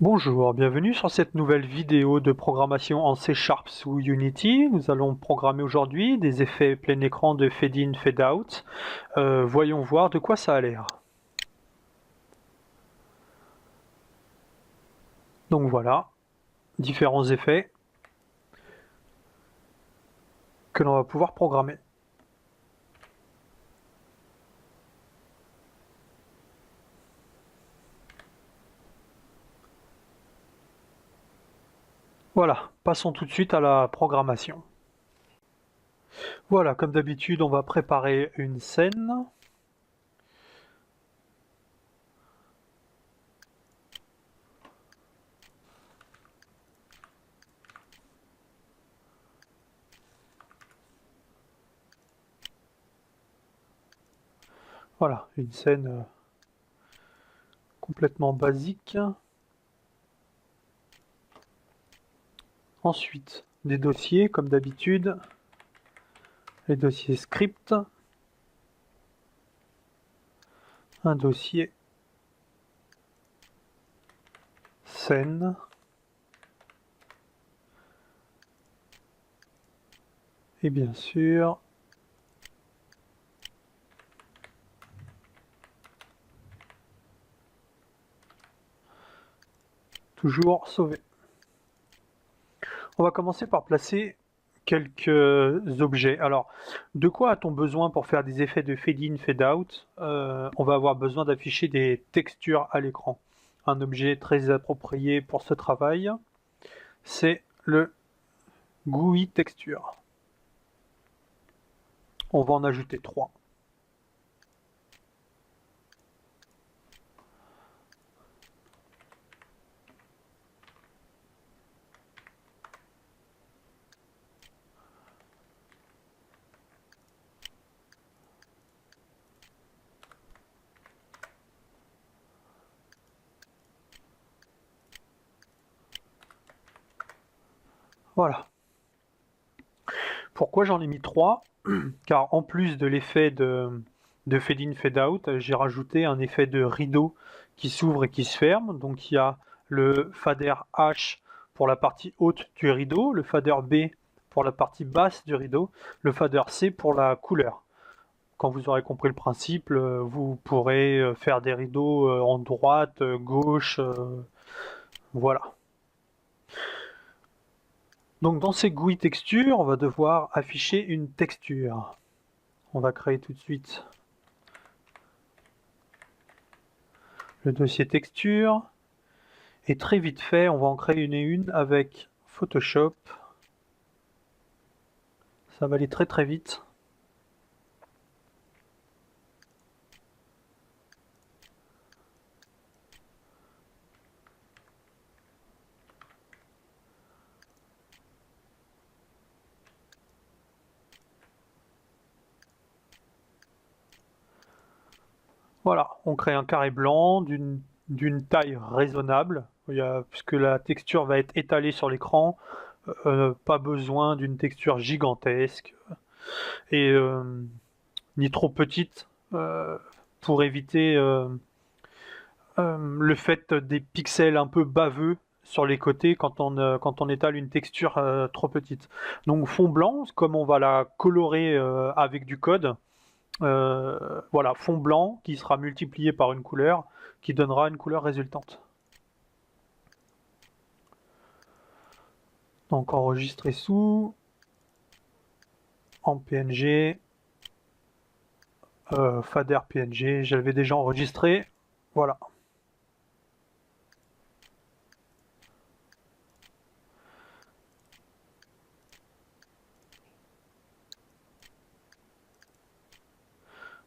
Bonjour, bienvenue sur cette nouvelle vidéo de programmation en C# sous Unity. Nous allons programmer aujourd'hui des effets plein écran de fade in, fade out. Voyons voir de quoi ça a l'air. Donc voilà, différents effets que l'on va pouvoir programmer. Voilà, passons tout de suite à la programmation. Voilà, comme d'habitude, on va préparer une scène. Voilà, une scène complètement basique. Ensuite, des dossiers, comme d'habitude, les dossiers script, un dossier scène, et bien sûr, toujours sauver. On va commencer par placer quelques objets. Alors, de quoi a-t-on besoin pour faire des effets de fade in, fade out? On va avoir besoin d'afficher des textures à l'écran. Un objet très approprié pour ce travail, c'est le GUI texture. On va en ajouter 3. Voilà. Pourquoi j'en ai mis 3? Car en plus de l'effet de fade in, fade out, j'ai rajouté un effet de rideau qui s'ouvre et qui se ferme. Donc il y a le fader H pour la partie haute du rideau, le fader B pour la partie basse du rideau, le fader C pour la couleur. Quand vous aurez compris le principe, vous pourrez faire des rideaux en droite, gauche, voilà. Donc dans ces GUI textures, on va devoir afficher une texture. On va créer tout de suite le dossier texture. Et très vite fait, on va en créer une avec Photoshop. Ça va aller très très vite. Voilà, on crée un carré blanc d'une taille raisonnable, puisque la texture va être étalée sur l'écran. Pas besoin d'une texture gigantesque et ni trop petite pour éviter le fait des pixels un peu baveux sur les côtés quand on étale une texture trop petite. Donc fond blanc, comme on va la colorer avec du code, voilà, fond blanc qui sera multiplié par une couleur qui donnera une couleur résultante. Donc enregistrer sous, en PNG, fader PNG, j'avais déjà enregistré, voilà.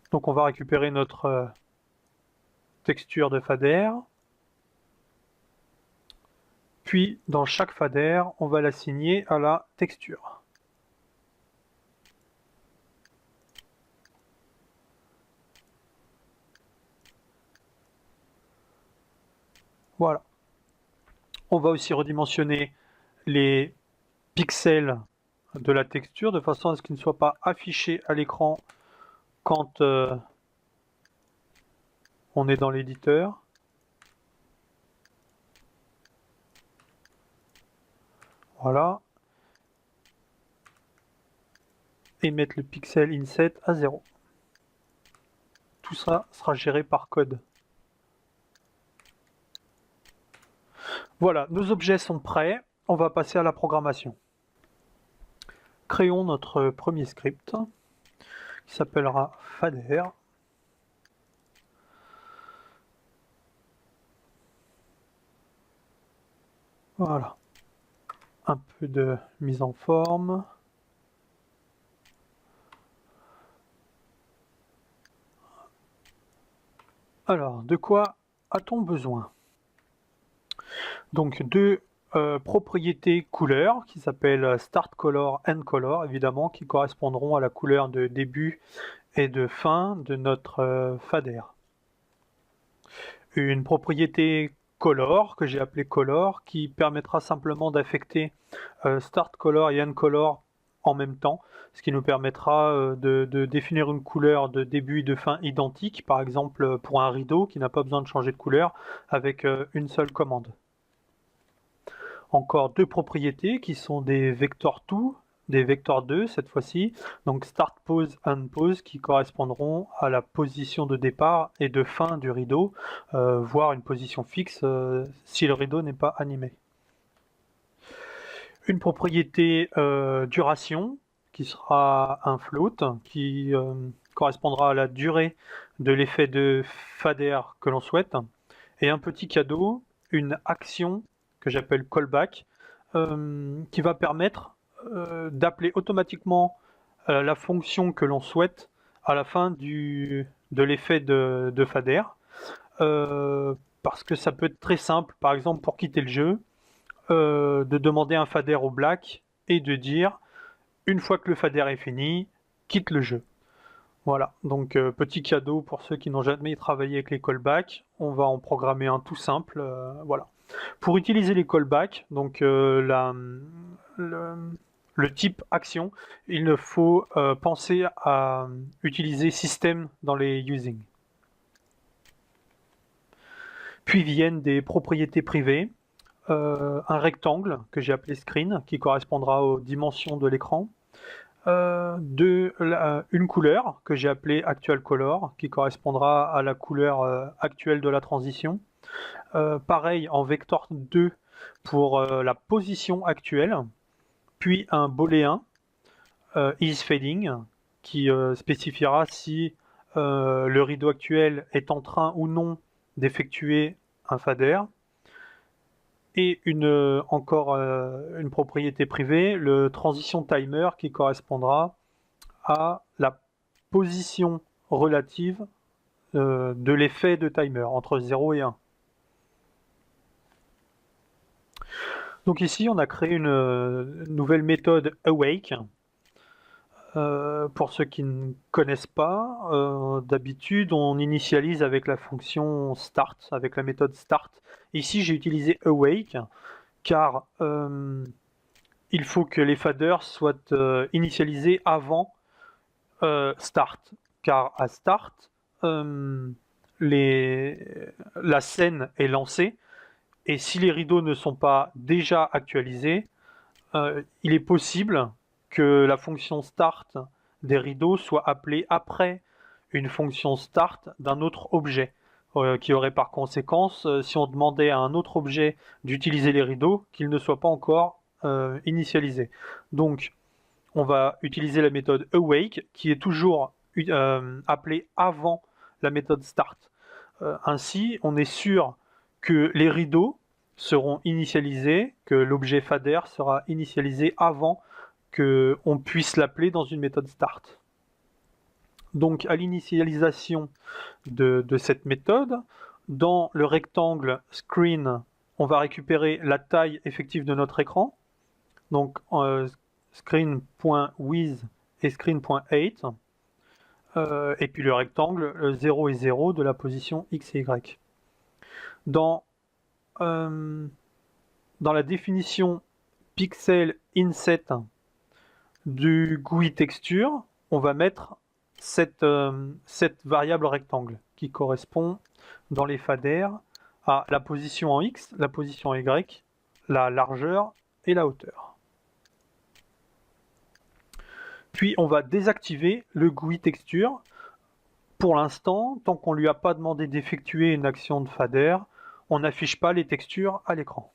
Donc on va récupérer notre texture de fader, puis dans chaque fader, on va l'assigner à la texture. Voilà. On va aussi redimensionner les pixels de la texture de façon à ce qu'ils ne soient pas affichés à l'écran quand on est dans l'éditeur. Voilà. Et mettre le pixel inset à 0. Tout ça sera géré par code. Voilà, nos objets sont prêts. On va passer à la programmation. Créons notre premier script qui s'appellera fader. Voilà. Un peu de mise en forme. Alors, de quoi a-t-on besoin? Donc, deux propriétés couleurs qui s'appellent start color, end color, évidemment, qui correspondront à la couleur de début et de fin de notre fader. Une propriété color, que j'ai appelée color, qui permettra simplement d'affecter start color et end color en même temps, ce qui nous permettra de définir une couleur de début et de fin identique, par exemple pour un rideau qui n'a pas besoin de changer de couleur avec une seule commande. Encore deux propriétés qui sont des vectors to, des vectors 2 cette fois-ci, donc start pose, end pose, qui correspondront à la position de départ et de fin du rideau, voire une position fixe si le rideau n'est pas animé. Une propriété duration, qui sera un float, qui correspondra à la durée de l'effet de fader que l'on souhaite, et un petit cadeau, une action que j'appelle callback, qui va permettre d'appeler automatiquement la fonction que l'on souhaite à la fin de l'effet de fader, parce que ça peut être très simple, par exemple pour quitter le jeu, de demander un fader au black et de dire, une fois que le fader est fini, quitte le jeu. Voilà, donc petit cadeau pour ceux qui n'ont jamais travaillé avec les callbacks, on va en programmer un tout simple, voilà. Pour utiliser les callbacks, donc le type action, il faut penser à utiliser système dans les using. Puis viennent des propriétés privées, un rectangle que j'ai appelé screen, qui correspondra aux dimensions de l'écran, une couleur que j'ai appelée actual color, qui correspondra à la couleur actuelle de la transition. Pareil en vector 2 pour la position actuelle, puis un booléen isFading qui spécifiera si le rideau actuel est en train ou non d'effectuer un fader, et encore une propriété privée, le transition timer, qui correspondra à la position relative de l'effet de timer entre 0 et 1. Donc ici, on a créé une nouvelle méthode awake. Pour ceux qui ne connaissent pas, d'habitude, on initialise avec la fonction start, avec la méthode start. Ici, j'ai utilisé awake, car il faut que les faders soient initialisés avant start. Car à start, la scène est lancée, et si les rideaux ne sont pas déjà actualisés, il est possible que la fonction start des rideaux soit appelée après une fonction start d'un autre objet, qui aurait par conséquence, si on demandait à un autre objet d'utiliser les rideaux, qu'il ne soit pas encore initialisé. Donc, on va utiliser la méthode awake, qui est toujours appelée avant la méthode start. Ainsi, on est sûr que les rideaux seront initialisés, que l'objet fader sera initialisé avant qu'on puisse l'appeler dans une méthode start. Donc à l'initialisation de cette méthode, dans le rectangle screen, on va récupérer la taille effective de notre écran, donc screen.width et screen.height, et puis le rectangle 0 et 0 de la position x et y. Dans la définition pixel inset du GUI texture, on va mettre cette variable rectangle qui correspond dans les faders à la position en X, la position en Y, la largeur et la hauteur. Puis on va désactiver le GUI texture. Pour l'instant, tant qu'on ne lui a pas demandé d'effectuer une action de fader, on n'affiche pas les textures à l'écran.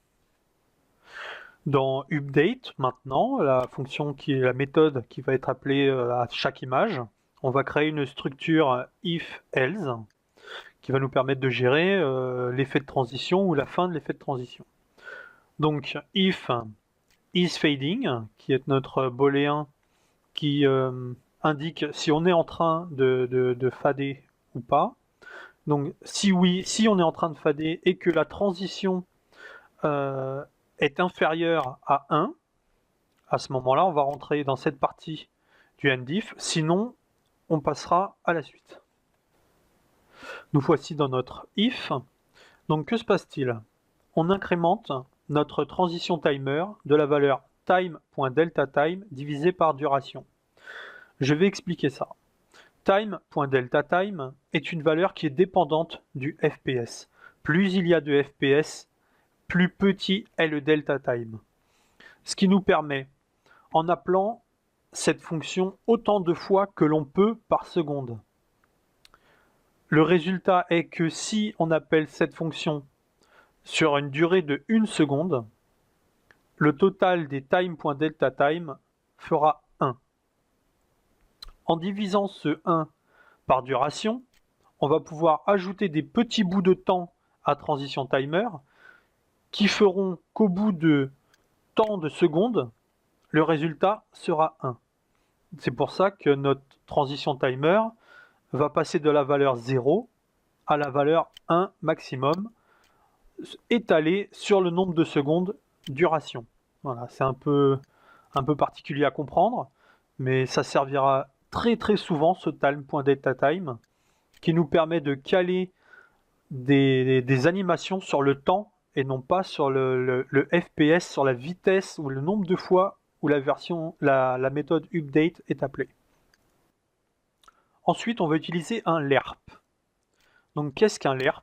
Dans Update, maintenant, la fonction qui est la méthode qui va être appelée à chaque image, on va créer une structure if-else qui va nous permettre de gérer l'effet de transition ou la fin de l'effet de transition. Donc if isFading, qui est notre booléen qui indique si on est en train de fader ou pas. Donc si oui, si on est en train de fader et que la transition est inférieure à 1, à ce moment-là, on va rentrer dans cette partie du endif, sinon on passera à la suite. Nous voici dans notre if. Donc que se passe-t-il? On incrémente notre transition timer de la valeur time.deltaTime divisé par duration. Je vais expliquer ça. Time.deltaTime est une valeur qui est dépendante du FPS. Plus il y a de FPS, plus petit est le delta time. Ce qui nous permet, en appelant cette fonction autant de fois que l'on peut par seconde. Le résultat est que si on appelle cette fonction sur une durée de 1 seconde, le total des time.deltaTime fera 1. En divisant ce 1 par duration, on va pouvoir ajouter des petits bouts de temps à transition timer qui feront qu'au bout de tant de secondes, le résultat sera 1. C'est pour ça que notre transition timer va passer de la valeur 0 à la valeur 1 maximum, étalée sur le nombre de secondes duration. Voilà, c'est un peu particulier à comprendre, mais ça servira très souvent, ce time.deltaTime, qui nous permet de caler des animations sur le temps et non pas sur le FPS, sur la vitesse ou le nombre de fois où la méthode update est appelée. Ensuite, on va utiliser un lerp. Donc, qu'est-ce qu'un lerp?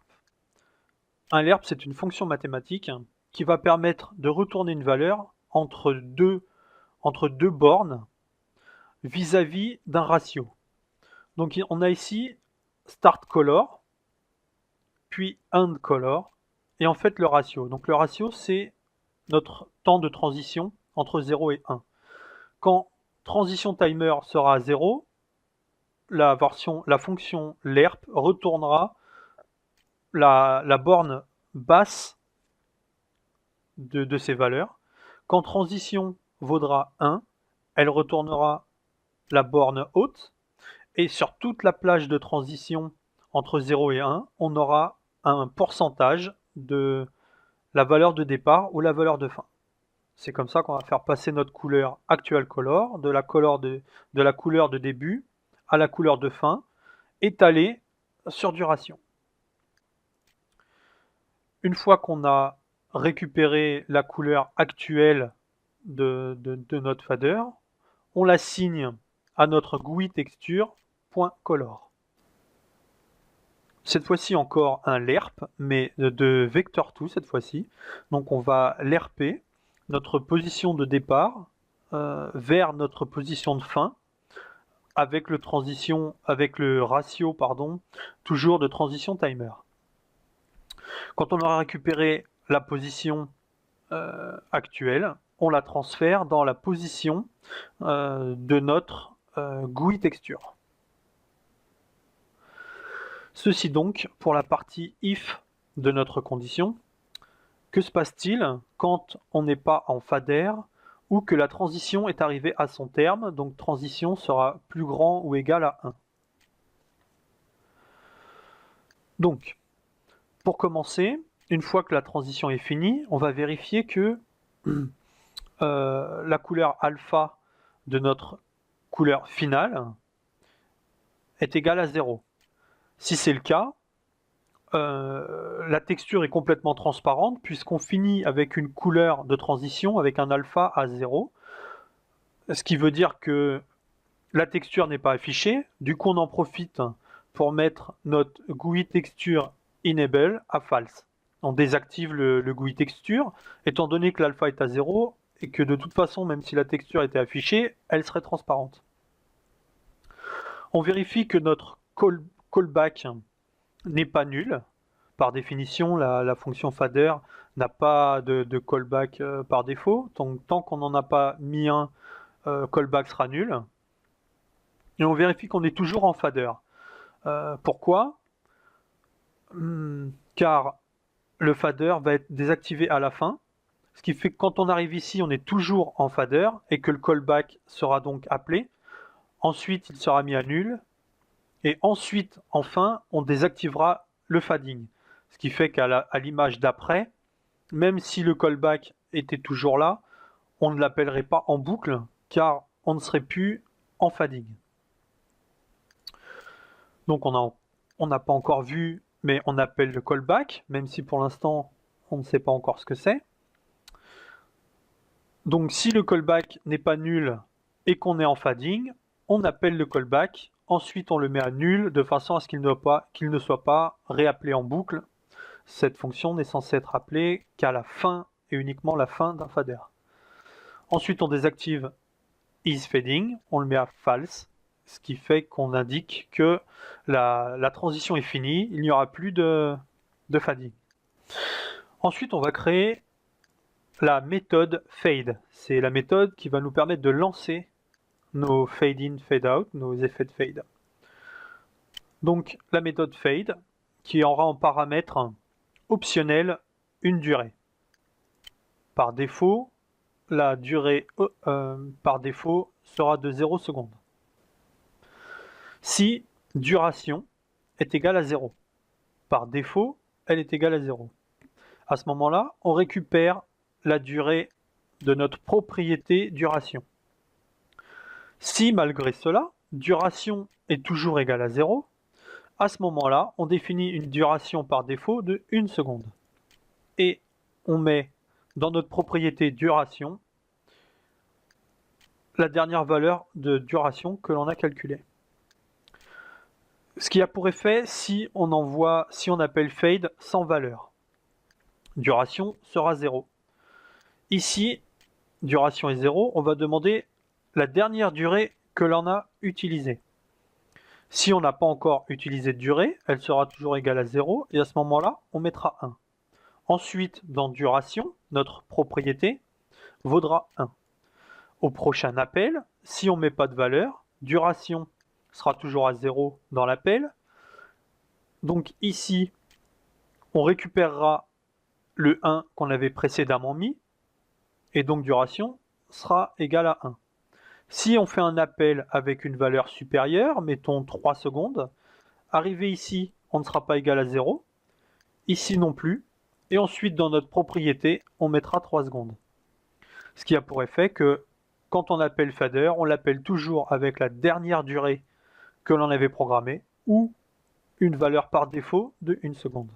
Un lerp, c'est une fonction mathématique qui va permettre de retourner une valeur entre deux bornes vis-à-vis d'un ratio. Donc, on a ici start color, puis end color, et en fait le ratio. Donc le ratio, c'est notre temps de transition entre 0 et 1. Quand transition timer sera à 0, la fonction lerp retournera la borne basse de ces valeurs. Quand transition vaudra 1, elle retournera la borne haute. Et sur toute la plage de transition entre 0 et 1, on aura un pourcentage de la valeur de départ ou la valeur de fin. C'est comme ça qu'on va faire passer notre couleur actual color, de la couleur de début à la couleur de fin, étalée sur duration. Une fois qu'on a récupéré la couleur actuelle de notre fader, on l'assigne à notre GUI texture.color. Cette fois-ci encore un lerp, mais de vector2 cette fois-ci. Donc on va lerper notre position de départ vers notre position de fin avec le ratio toujours de transition timer. Quand on aura récupéré la position actuelle, on la transfère dans la position de notre GUI texture. Ceci donc pour la partie if de notre condition. Que se passe-t-il quand on n'est pas en fader ou que la transition est arrivée à son terme, donc transition sera plus grand ou égal à 1. Donc, pour commencer, une fois que la transition est finie, on va vérifier que la couleur alpha de notre couleur finale est égale à 0. Si c'est le cas, la texture est complètement transparente puisqu'on finit avec une couleur de transition avec un alpha à 0, ce qui veut dire que la texture n'est pas affichée. Du coup, on en profite pour mettre notre GUI texture enable à false. On désactive le GUI texture. Étant donné que l'alpha est à 0, et que de toute façon, même si la texture était affichée, elle serait transparente. On vérifie que notre callback n'est pas nul. Par définition, la fonction fader n'a pas de callback par défaut. Donc, tant qu'on n'en a pas mis un, callback sera nul. Et on vérifie qu'on est toujours en fader. Pourquoi? Car le fader va être désactivé à la fin, ce qui fait que quand on arrive ici, on est toujours en fader et que le callback sera donc appelé. Ensuite, il sera mis à nul. Et ensuite, enfin, on désactivera le fading. Ce qui fait qu'à l'image d'après, même si le callback était toujours là, on ne l'appellerait pas en boucle, car on ne serait plus en fading. Donc on n'a pas encore vu, mais on appelle le callback, même si pour l'instant, on ne sait pas encore ce que c'est. Donc si le callback n'est pas nul et qu'on est en fading, on appelle le callback. Ensuite, on le met à nul de façon à ce qu'il ne soit pas réappelé en boucle. Cette fonction n'est censée être appelée qu'à la fin et uniquement la fin d'un fader. Ensuite, on désactive isFading, on le met à false, ce qui fait qu'on indique que la transition est finie, il n'y aura plus de fading. Ensuite, on va créer la méthode fade. C'est la méthode qui va nous permettre de lancer nos fade in, fade out, nos effets de fade. Donc la méthode fade qui aura en paramètre optionnel une durée. Par défaut, la durée par défaut sera de 0 secondes. Si duration est égale à 0, par défaut, elle est égale à 0. À ce moment-là, on récupère la durée de notre propriété duration. Si malgré cela, duration est toujours égale à 0, à ce moment-là, on définit une duration par défaut de 1 seconde. Et on met dans notre propriété duration la dernière valeur de duration que l'on a calculée. Ce qui a pour effet si on appelle fade sans valeur. Duration sera 0. Ici, duration est 0, on va demander la dernière durée que l'on a utilisée. Si on n'a pas encore utilisé de durée, elle sera toujours égale à 0, et à ce moment-là, on mettra 1. Ensuite, dans duration, notre propriété vaudra 1. Au prochain appel, si on ne met pas de valeur, duration sera toujours à 0 dans l'appel. Donc ici, on récupérera le 1 qu'on avait précédemment mis, et donc duration sera égale à 1. Si on fait un appel avec une valeur supérieure, mettons 3 secondes, arrivé ici, on ne sera pas égal à 0, ici non plus, et ensuite dans notre propriété, on mettra 3 secondes. Ce qui a pour effet que quand on appelle fader, on l'appelle toujours avec la dernière durée que l'on avait programmée, ou une valeur par défaut de 1 seconde.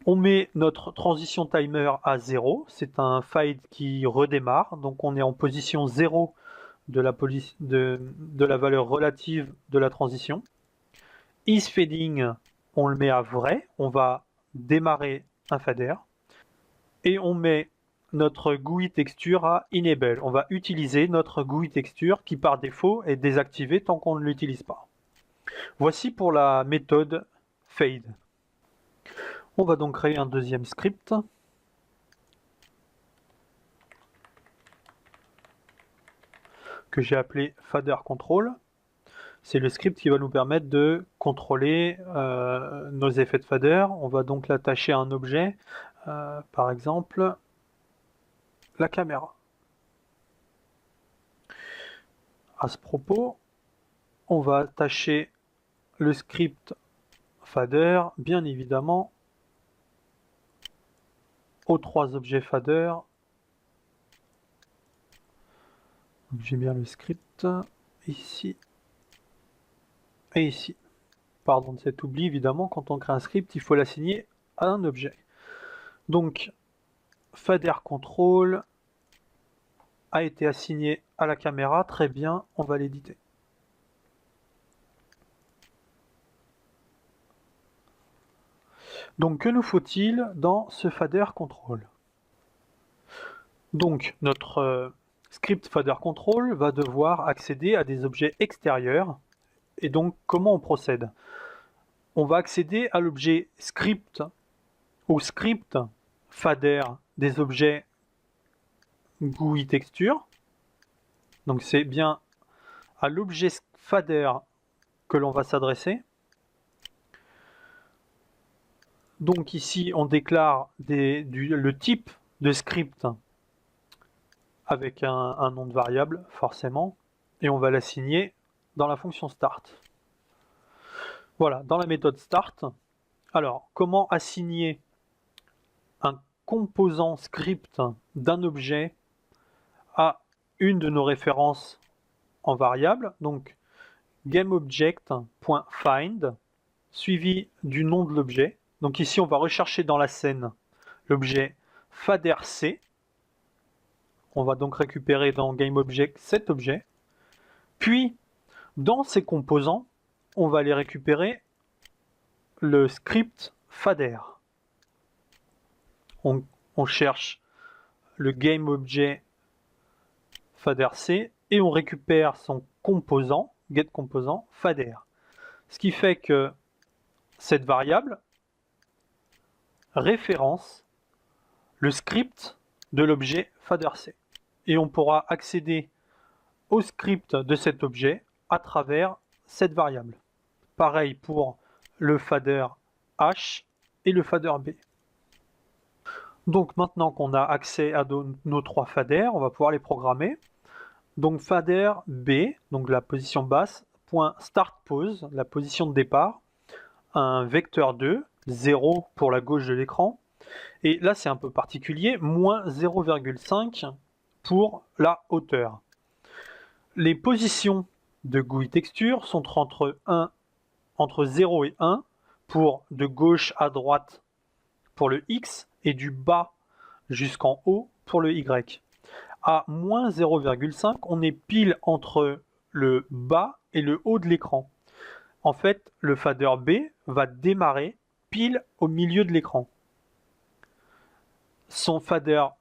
On met notre transition timer à 0, c'est un fade qui redémarre, donc on est en position 0 de la valeur relative de la transition. isFading, on le met à vrai, on va démarrer un fader. Et on met notre GUI texture à enable. On va utiliser notre GUI texture qui par défaut est désactivée tant qu'on ne l'utilise pas. Voici pour la méthode fade. On va donc créer un deuxième script. Que j'ai appelé fader control. C'est le script qui va nous permettre de contrôler nos effets de fader. On va donc l'attacher à un objet, par exemple la caméra. À ce propos, on va attacher le script fader, bien évidemment, aux 3 objets fader. J'ai bien le script ici et ici. Pardon de cet oubli, évidemment, quand on crée un script, il faut l'assigner à un objet. Donc, fader control a été assigné à la caméra, très bien, on va l'éditer. Donc que nous faut-il dans ce fader control? Donc notre script fader control va devoir accéder à des objets extérieurs. Et donc comment on procède? On va accéder à l'objet script, au script fader des objets GUI texture. Donc c'est bien à l'objet fader que l'on va s'adresser. Donc ici on déclare le type de script avec un nom de variable forcément, et on va l'assigner dans la fonction start. Voilà, dans la méthode start. Alors, comment assigner un composant script d'un objet à une de nos références en variable? Donc, GameObject.find suivi du nom de l'objet. Donc ici, on va rechercher dans la scène l'objet faderC. On va donc récupérer dans GameObject cet objet. Puis, dans ces composants, on va aller récupérer le script fader. On cherche le GameObject faderC et on récupère son composant, getComposant fader. Ce qui fait que cette variable référence le script de l'objet faderC. Et on pourra accéder au script de cet objet à travers cette variable. Pareil pour le fader H et le fader B. Donc maintenant qu'on a accès à nos trois faders, on va pouvoir les programmer. Donc fader B, donc la position basse, point start pose, la position de départ, un vecteur 2, 0 pour la gauche de l'écran, et là c'est un peu particulier, moins 0,5 pour la hauteur. Les positions de GUI texture sont entre 0 et 1 pour de gauche à droite pour le X et du bas jusqu'en haut pour le Y. À moins 0,5, on est pile entre le bas et le haut de l'écran. En fait, le fader B va démarrer pile au milieu de l'écran.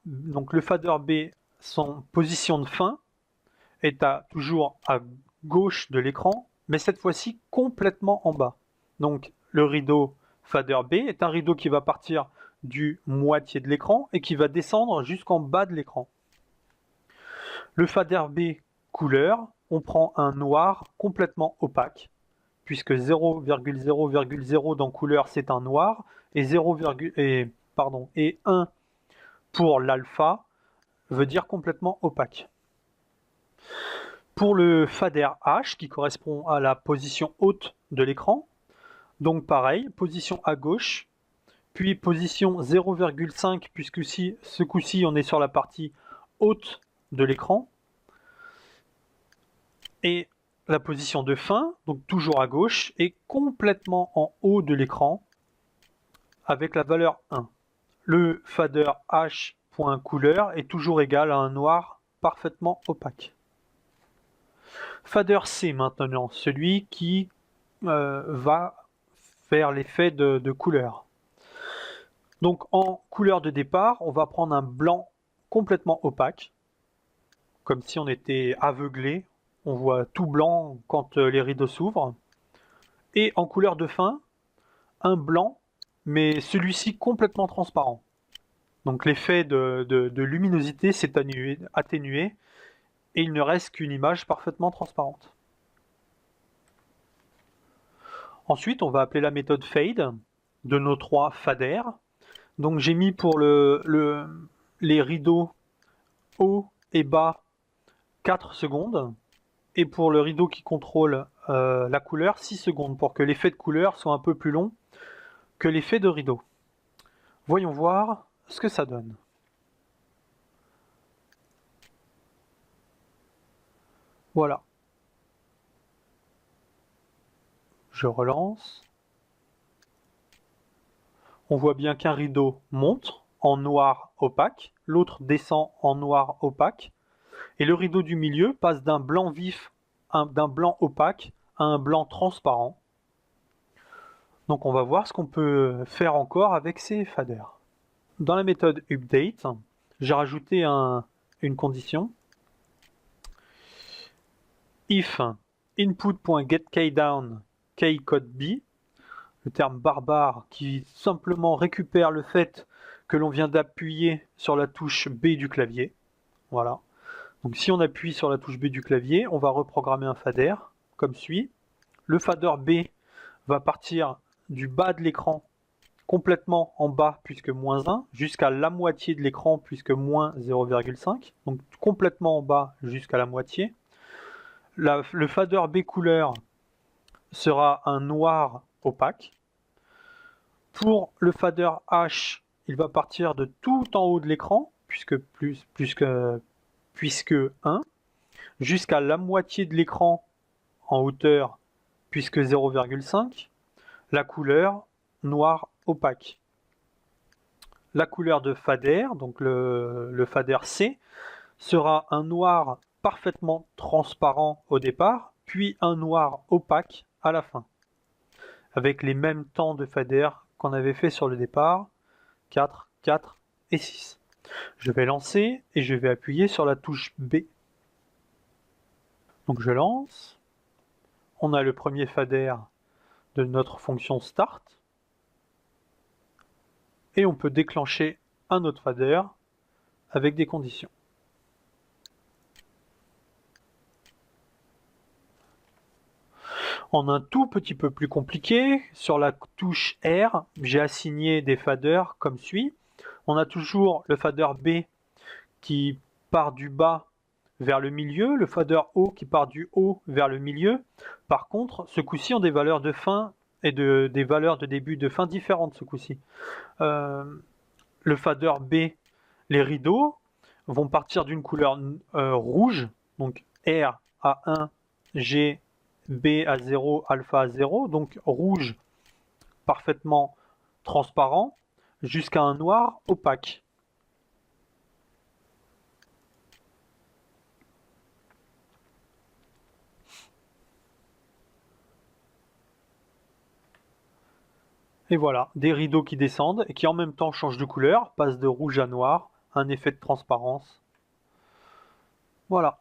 Donc le fader B, son position de fin est toujours à gauche de l'écran, mais cette fois-ci complètement en bas. Donc le rideau fader B est un rideau qui va partir du moitié de l'écran et qui va descendre jusqu'en bas de l'écran. Le fader B couleur, on prend un noir complètement opaque, puisque 0,0,0 dans couleur c'est un noir, et 1 pour l'alpha veut dire complètement opaque. Pour le fader H, qui correspond à la position haute de l'écran, donc pareil, position à gauche, puis position 0,5, puisque ce coup-ci on est sur la partie haute de l'écran, et la position de fin, donc toujours à gauche, est complètement en haut de l'écran avec la valeur 1. Le fader H.couleur est toujours égal à un noir parfaitement opaque. Fader C maintenant, celui qui va faire l'effet de couleur. Donc en couleur de départ, on va prendre un blanc complètement opaque, comme si on était aveuglé. On voit tout blanc quand les rideaux s'ouvrent. Et en couleur de fin, un blanc, mais celui-ci complètement transparent. Donc l'effet de luminosité s'est atténué et il ne reste qu'une image parfaitement transparente. Ensuite, on va appeler la méthode fade de nos trois faders. Donc j'ai mis pour les rideaux haut et bas 4 secondes. Et pour le rideau qui contrôle la couleur, 6 secondes, pour que l'effet de couleur soit un peu plus long que l'effet de rideau. Voyons voir ce que ça donne. Voilà. Je relance. On voit bien qu'un rideau monte en noir opaque, l'autre descend en noir opaque, et le rideau du milieu passe d'un blanc vif, d'un blanc opaque à un blanc transparent. Donc on va voir ce qu'on peut faire encore avec ces faders. Dans la méthode update, j'ai rajouté une condition. If input.getKeyDown keyCode B, le terme barbare qui simplement récupère le fait que l'on vient d'appuyer sur la touche B du clavier. Voilà. Donc si on appuie sur la touche B du clavier, on va reprogrammer un fader comme suit. Le fader B va partir du bas de l'écran complètement en bas puisque moins 1 jusqu'à la moitié de l'écran puisque moins 0,5. Donc complètement en bas jusqu'à la moitié. Le fader B couleur sera un noir opaque. Pour le fader H, il va partir de tout en haut de l'écran, puisque 1, jusqu'à la moitié de l'écran en hauteur, puisque 0,5. La couleur noir opaque. La couleur de fader, donc le fader C, sera un noir parfaitement transparent au départ, puis un noir opaque à la fin, avec les mêmes temps de fader qu'on avait fait sur le départ, 4, 4 et 6. Je vais lancer et je vais appuyer sur la touche B. Donc je lance. On a le premier fader de notre fonction start. Et on peut déclencher un autre fader avec des conditions. En un tout petit peu plus compliqué, sur la touche R, j'ai assigné des faders comme suit. On a toujours le fader B qui part du bas vers le milieu, le fader O qui part du haut vers le milieu. Par contre, ce coup-ci, ont des valeurs de fin et des valeurs de début de fin différentes ce coup-ci. Le fader B, les rideaux, vont partir d'une couleur rouge, donc R à 1, G, B à 0, alpha à 0, donc rouge parfaitement transparent, jusqu'à un noir opaque. Et voilà, des rideaux qui descendent et qui en même temps changent de couleur, passent de rouge à noir, un effet de transparence. Voilà.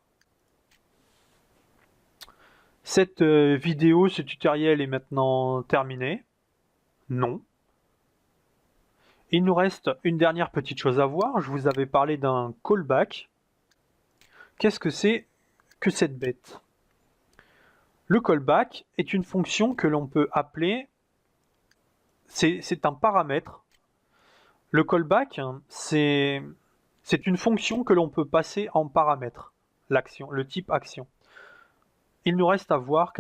Cette vidéo, ce tutoriel est maintenant terminé. Non. Il nous reste une dernière petite chose à voir. Je vous avais parlé d'un callback. Qu'est-ce que c'est que cette bête? Le callback est une fonction que l'on peut appeler, c'est un paramètre. Le callback, c'est une fonction que l'on peut passer en paramètre, l'action, le type action. Il nous reste à voir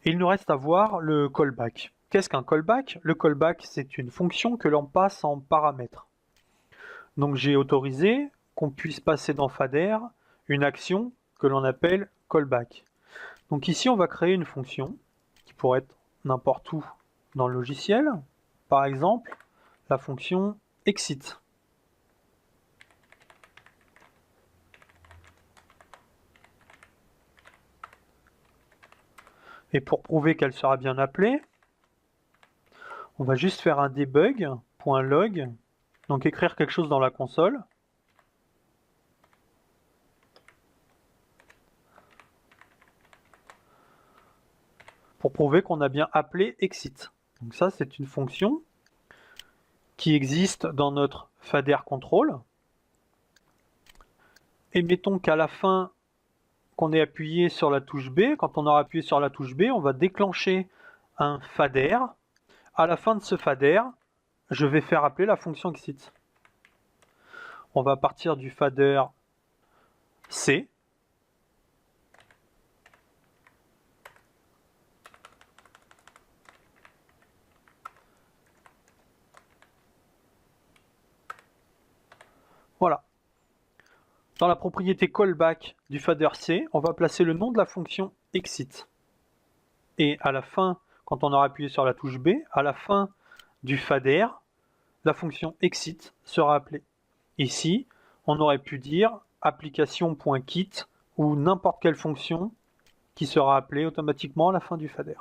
il nous reste à voir le callback. Qu'est-ce qu'un callback? Le callback, c'est une fonction que l'on passe en paramètre. Donc j'ai autorisé qu'on puisse passer dans fader une action que l'on appelle callback. Donc ici, on va créer une fonction qui pourrait être n'importe où dans le logiciel. Par exemple, la fonction exit. Et pour prouver qu'elle sera bien appelée, on va juste faire un debug.log, donc écrire quelque chose dans la console. Pour prouver qu'on a bien appelé exit. Donc ça, c'est une fonction qui existe dans notre fader control. Et mettons qu'à la fin, qu'on ait appuyé sur la touche B. Quand on aura appuyé sur la touche B, on va déclencher un fader. À la fin de ce fader, je vais faire appeler la fonction exit. On va partir du fader C. Voilà. Dans la propriété callback du fader C, on va placer le nom de la fonction exit. Et à la fin, quand on aura appuyé sur la touche B, à la fin du fader, la fonction exit sera appelée. Ici, on aurait pu dire application.kit ou n'importe quelle fonction qui sera appelée automatiquement à la fin du fader.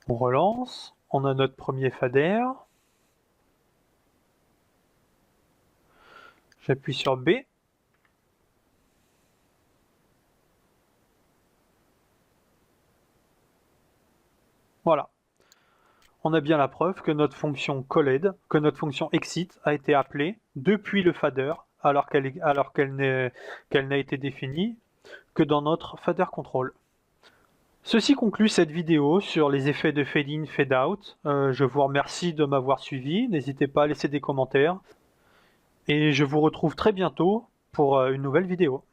On relance, on a notre premier fader. J'appuie sur B. Voilà. On a bien la preuve que notre fonction called, que notre fonction exit a été appelée depuis le fader alors qu'elle n'a été définie que dans notre fader control. Ceci conclut cette vidéo sur les effets de fade in, fade out. Je vous remercie de m'avoir suivi. N'hésitez pas à laisser des commentaires. Et je vous retrouve très bientôt pour une nouvelle vidéo.